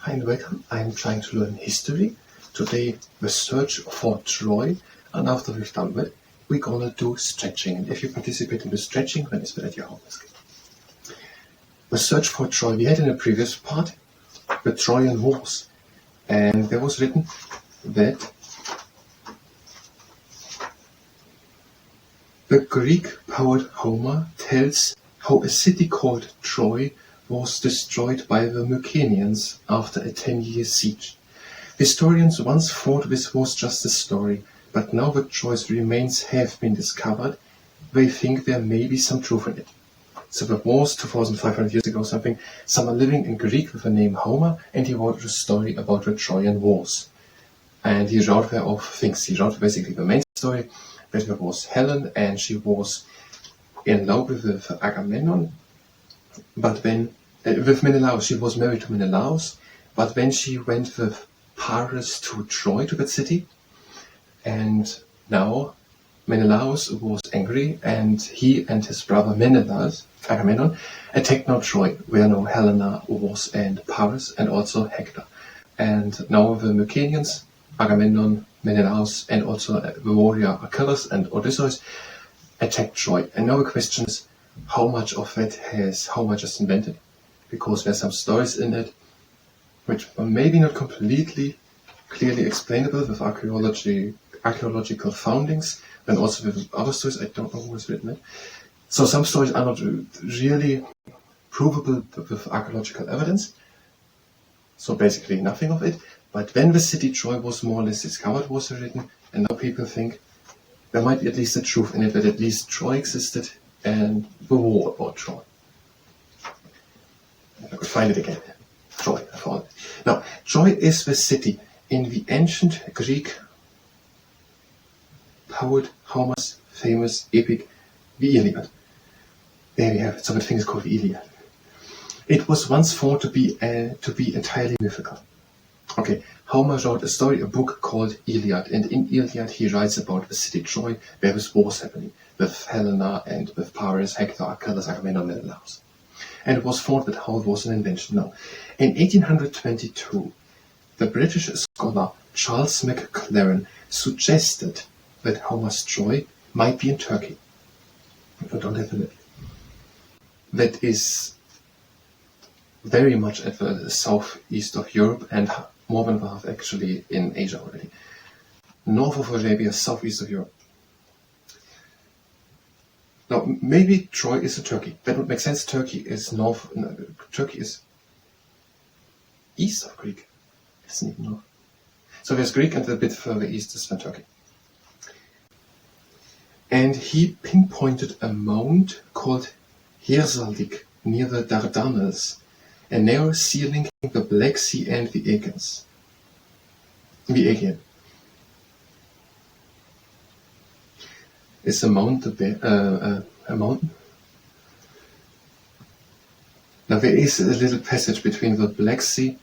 Hi and welcome. I'm trying to learn history. Today the search for Troy, and after we've done that, we're gonna do stretching. And if you participate in the stretching, then it's at your homework. The search for Troy, we had in the previous part the Trojan Wars, and there was written that the Greek poet Homer tells how a city called Troy was destroyed by the Mycenaeans after a 10-year siege. Historians once thought this was just a story, but now that Troy's remains have been discovered, they think there may be some truth in it. So that was 2,500 years ago something, someone living in Greek with the name Homer, and he wrote a story about the Trojan Wars. And he wrote there of things. He wrote basically the main story, that there was Helen, and she was in love with Agamemnon, but when with Menelaus, she was married to Menelaus, but when she went with Paris to Troy, to that city, and now Menelaus was angry, and he and his brother Menelaus, Agamemnon, attacked now Troy, where now Helena was, and Paris, and also Hector. And now the Mycenaeans, Agamemnon, Menelaus, and also the warrior Achilles and Odysseus attacked Troy. And now the question is, how much of that Homer just invented? Because there's some stories in it which are maybe not completely clearly explainable with archaeological foundings, and also with other stories. I don't know who has written it. So some stories are not really provable with archaeological evidence. So basically nothing of it. But when the city Troy was more or less discovered, was written, and now people think there might be at least a truth in it, that at least Troy existed and the war about Troy. I could find it again. Troy, I found it. Now, Troy is the city in the ancient Greek poet Homer's famous epic, the Iliad. There we have it. So that thing is called the Iliad. It was once thought to be entirely mythical. Okay, Homer wrote a book called Iliad, and in Iliad he writes about the city Troy, where this was happening, with Helena and with Paris, Hector, Achilles, Agamemnon, and Menelaus. And it was thought that how it was an invention. No. In 1822, the British scholar Charles McLaren suggested that Homer's Troy might be in Turkey. I don't have it. That is very much at the southeast of Europe, and more than half actually in Asia already. North of Arabia, southeast of Europe. Now, maybe Troy is in Turkey. That would make sense. Turkey is east of Greek. It isn't even north. So there's Greek, and a bit further east is Turkey. And he pinpointed a mound called Hersalik near the Dardanelles, a narrow sea linking the Black Sea and the Aegean. Is a mountain a mountain? Now there is a little passage between the Black Sea,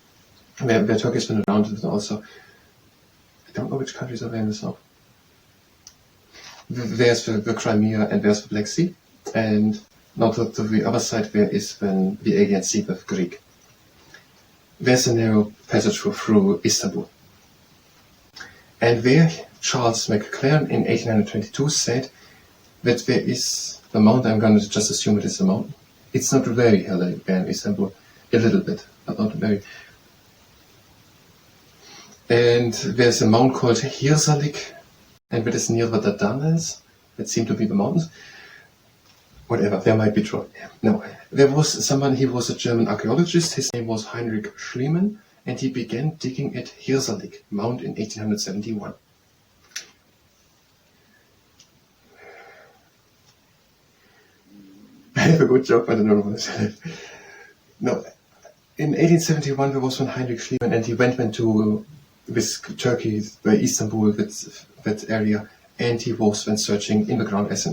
where Turkey has been around, and also I don't know which countries are there in the south. There's the Crimea and there's the Black Sea, and now to the other side there is the Aegean Sea with Greek. There's a narrow passage through Istanbul. And there Charles McLaren in 1822 said that there is the mountain. I'm going to just assume it is a mountain. It's not very hilly there in Istanbul, a little bit, but not very. And there's a mountain called Hersalik, and that is near the Dardanelles. That seem to be the mountains. Whatever, there might be Troy. No, there was someone, he was a German archaeologist, his name was Heinrich Schliemann, and he began digging at Hersalik Mount in 1871. I have a good joke, but I don't know what I said. No, in 1871 there was one Heinrich Schliemann, and he went to this Turkey, Istanbul, that area, and he was then searching in the ground as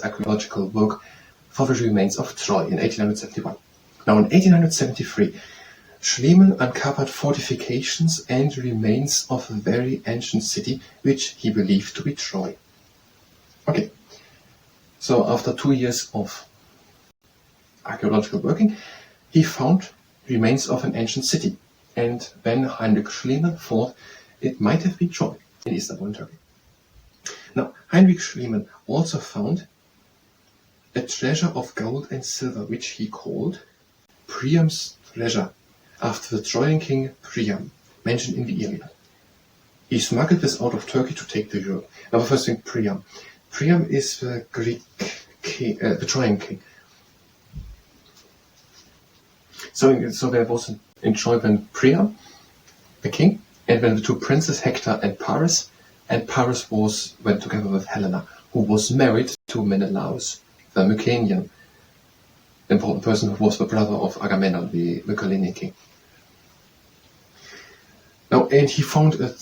archaeological work for the remains of Troy in 1871. Now in 1873, Schliemann uncovered fortifications and remains of a very ancient city, which he believed to be Troy. Okay, so after 2 years of archaeological working, he found remains of an ancient city. and when Heinrich Schliemann thought it might have been Troy in Istanbul in Turkey. Now, Heinrich Schliemann also found a treasure of gold and silver, which he called Priam's treasure, after the Trojan king Priam, mentioned in the Iliad. He smuggled this out of Turkey to take to Europe. Now, the first thing, Priam. Priam is the Greek king, the Trojan king. So there was in Troy when Priam, the king, and when the two princes, Hector and Paris went together with Helena, who was married to Menelaus, the Mycenaean, important person who was the brother of Agamemnon, the Mycenaean king. Now, and he found a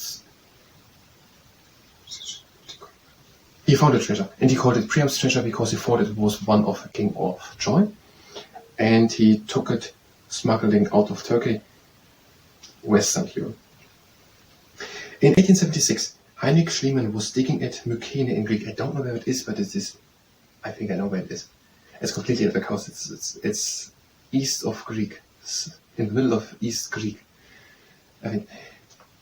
treasure, and he called it Priam's treasure because he thought it was one of the king of Troy, and he took it smuggling out of Turkey, Western Europe. In 1876, Heinrich Schliemann was digging at Mycenae in Greek. I don't know where it is, but it is. I think I know where it is. It's completely at the coast. It's east of Greek, it's in the middle of East Greek. I mean,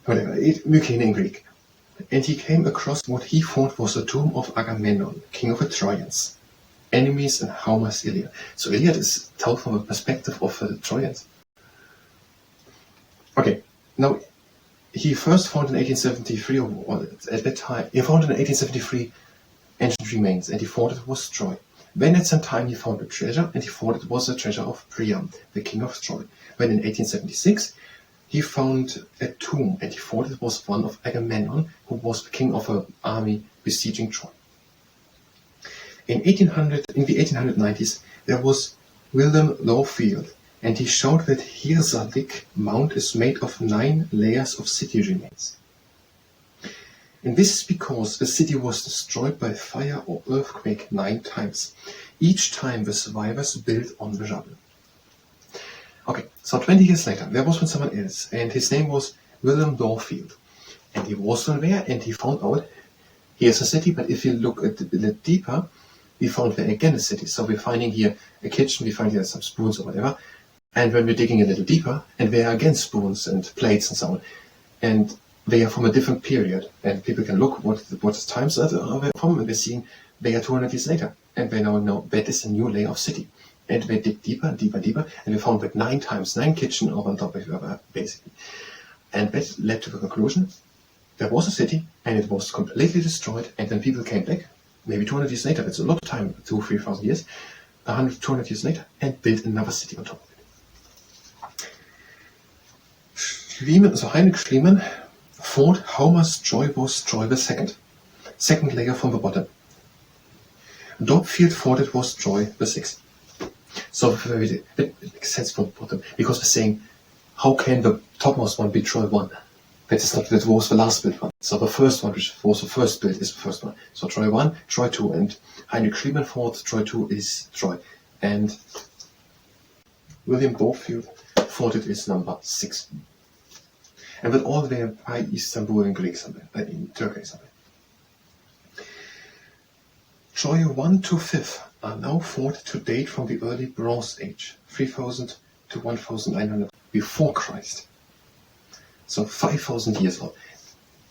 whatever. Mycenae in Greek. And he came across what he thought was the tomb of Agamemnon, king of the Trojans, enemies in Homer's Iliad. So Iliad is told from the perspective of the Trojans. Okay, now he first found in 1873, or at that time, he found in 1873 ancient remains, and he thought it was Troy. Then at some time he found a treasure, and he thought it was a treasure of Priam, the king of Troy. When in 1876 he found a tomb, and he thought it was one of Agamemnon, who was the king of an army besieging Troy. In the 1890s, there was William Lawfield, and he showed that Hirsalik Mount is made of 9 layers of city remains. And this is because the city was destroyed by fire or earthquake 9 times. Each time the survivors built on the rubble. Okay, so 20 years later, there was someone else, and his name was William Lawfield. And he was still there, and he found out, here's a city, but if you look a little deeper, we found there again a city. So we're finding here a kitchen, we find here some spoons or whatever. And when we're digging a little deeper, and there are again spoons and plates and so on. And they are from a different period. And people can look what the times are from, and they're seeing they are 200 years later. And they now know that is a new layer of city. And they dig deeper and deeper and deeper, and we found that 9 times, 9 kitchen over on top of each other, basically. And that led to the conclusion, there was a city, and it was completely destroyed, and then people came back, maybe 200 years later, that's a lot of time, 2,000-3,000 years, 200 years later, and built another city on top of it. Schliemann, so Heinrich Schliemann thought Homer's Troy was Troy the second layer from the bottom. Dopfield thought it was Troy the sixth. So it makes sense from the bottom, because we're saying, how can the topmost one be Troy 1? That was the last built one. So the first one, which was the first built, is the first one. So Troy 1, Troy 2, and Heinrich Schliemann thought Troy 2 is Troy. And William Dopfield thought it is number 6. And that all the way by Istanbul in Greek somewhere, in Turkey somewhere. Troy 1 to 5 are now thought to date from the early Bronze Age, 3000 to 1900 before Christ. So 5,000 years old.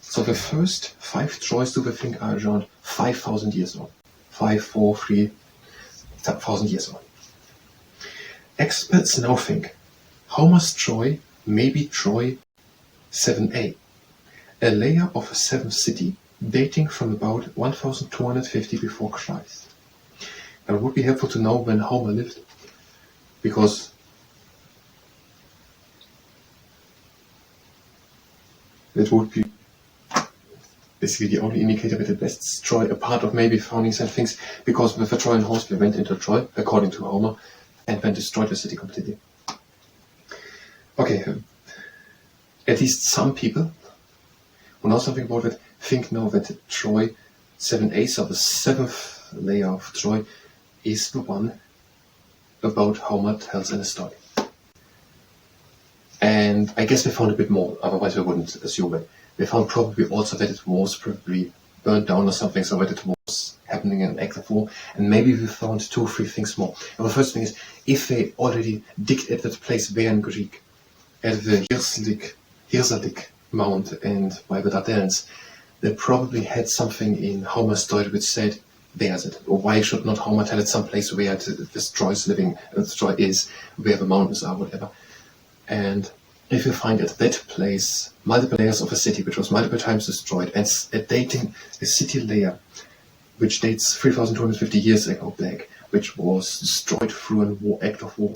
So the first 5 Troys, do we think, are around 5,000 years old. 3,000 years old. Experts now think Homer's Troy may be Troy 7a, a layer of a 7th city dating from about 1250 before Christ. Now, it would be helpful to know when Homer lived, because it would be basically the only indicator that it best Troy, a part of maybe founding some things, because with the Trojan horse they went into Troy, according to Homer, and then destroyed the city completely. Okay, at least some people who know something about it think now that Troy 7a, so the 7th layer of Troy, is the one about Homer tells in the story. And I guess we found a bit more, otherwise we wouldn't assume it. We found probably also that it was probably burned down or something, so that it was happening in an act of war, and maybe we found 2 or 3 things more. And the first thing is, if they already digged at that place where in Greek, at the Hirsalik Mount and by the Dardanelles, they probably had something in Homer's story which said, there's it. Or why should not Homer tell it someplace where this Troy is, where the mountains are, whatever. And if you find at that place multiple layers of a city which was multiple times destroyed, and dating a city layer which dates 3,250 years ago back, which was destroyed through an act of war,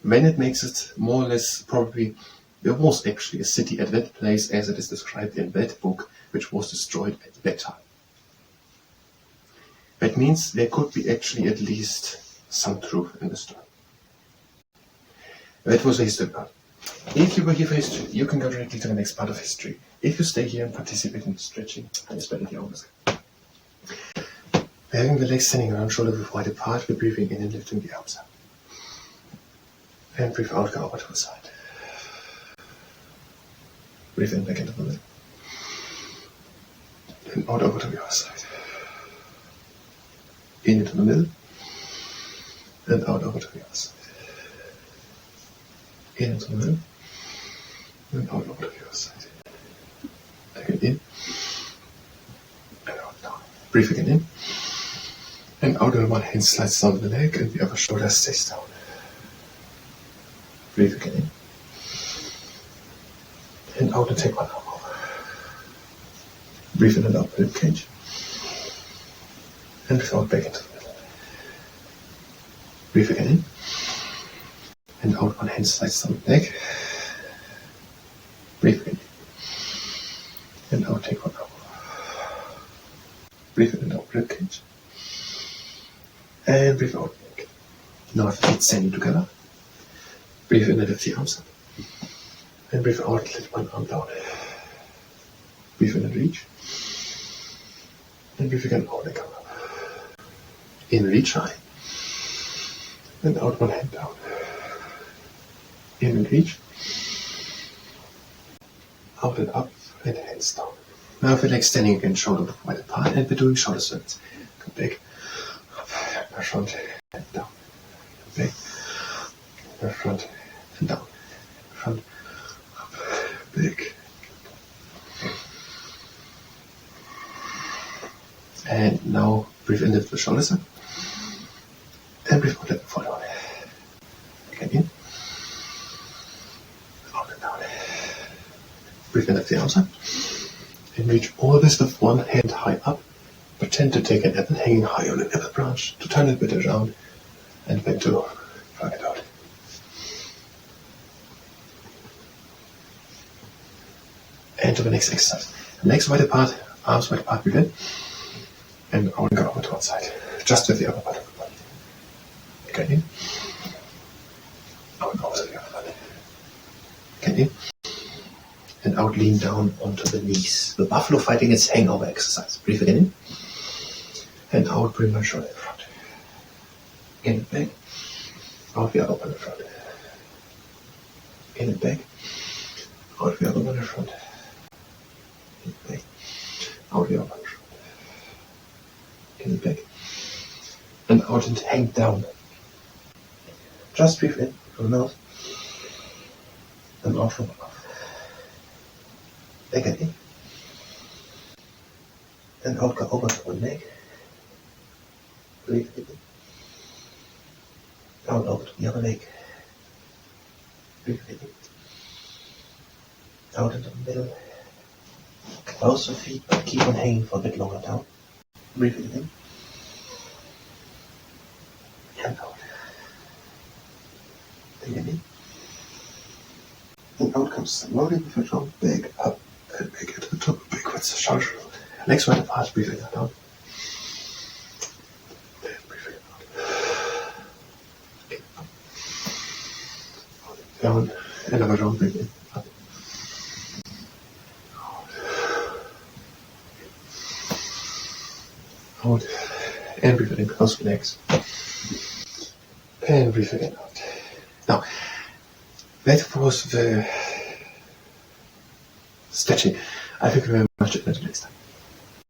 then it makes it more or less probably there was actually a city at that place as it is described in that book, which was destroyed at that time. That means there could be actually at least some truth in the story. That was the history part. If you were here for history, you can go directly to the next part of history. If you stay here and participate in stretching, then it's better the always. Having the legs standing around, shoulder width wide apart, we're breathing in and lifting the arms up. And breathe out, go over to the side. Breathe in back into the middle. And out over to the other side. In into the middle. And out over to the other side. In into the middle. And out over to the other side. Again in. And out down. Breathe again in. And out with one hand slides down the leg and the other shoulder stays down. Breathe again in. And out and take one arm over. Breathe in and out, rib cage. And breathe out back into the middle. Breathe again in. And out, one hand slides down the leg. Breathe again in. And out, take one arm over. Breathe in and out, rib cage. And breathe out back. Now feet standing together. Breathe in and lift the arms up. And breathe out, lift one arm down. Breathe in and reach. And breathe again out and come up. In, reach high. And out, one hand down. In and reach. Out and up, and hands down. Now the legs standing again, shoulder wide apart, and we're doing shoulder circles. Come back, up, and front, and down. Back, and front, and down. Front, up, back. And now breathe in, lift the shoulders up. And breathe out, let them fall down. Again in. Out and down. Breathe in, lift the arms up. And reach always with one hand high up. Pretend to take an apple hanging high on an apple branch, to turn it a bit around, and then to plug it out. And to the next exercise. Legs wide apart, arms wide apart, breathe in. And out and go over to one side. Just with the upper part of the body. Again in. Out and over to the other body. Again in. And out, lean down onto the knees. The buffalo fighting its hangover exercise. Breathe again in. And out, bring my shoulder in front. In and back. Out the other one in front. In and back. Out the other one in front. In and back. Out the other one in front. In and back. And out and hang down. Just breathe in from the mouth. And out from the mouth. Again in. And out, go over to one leg. Breathe in. Out over to the other leg. Breathe in. Out into the middle. Close the feet, but keep on hanging for a bit longer down. Breathe in. And out. Again in. And out comes slowly with your jump back up. And back into the top, backwards, shoulder. Legs wide apart, breathe in and out. And breathe in and out. In, up. Down, and over down, breathe in, up. Out. And breathe in, close the legs. And breathe in out. Now, that was the stretching. I think very much until next time.